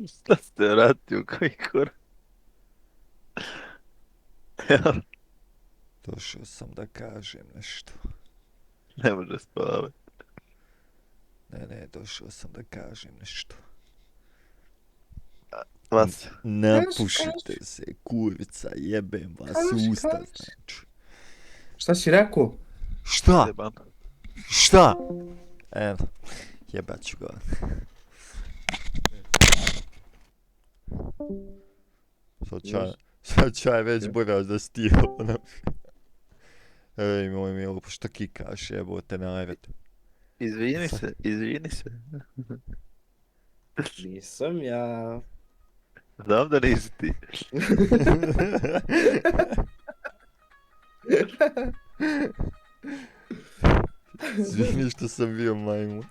Šta ste vratio u koji korak? Evo, Došao sam da kažem nešto. ne može spavati. Ne, došao sam da kažem nešto. Vas, Napušite se, kurvica, jebem vas usta, znači. Šta si rekao? Šta? jeban. Šta? Evo, jebat ću ga. Sad čaj već boraš da stio. Ej, moj milo, pa šta kikaš, jebote, najvet. Izvini se, izvini se. Nisam ja. Znam da nisi ti. Izvini što sam bio majmun.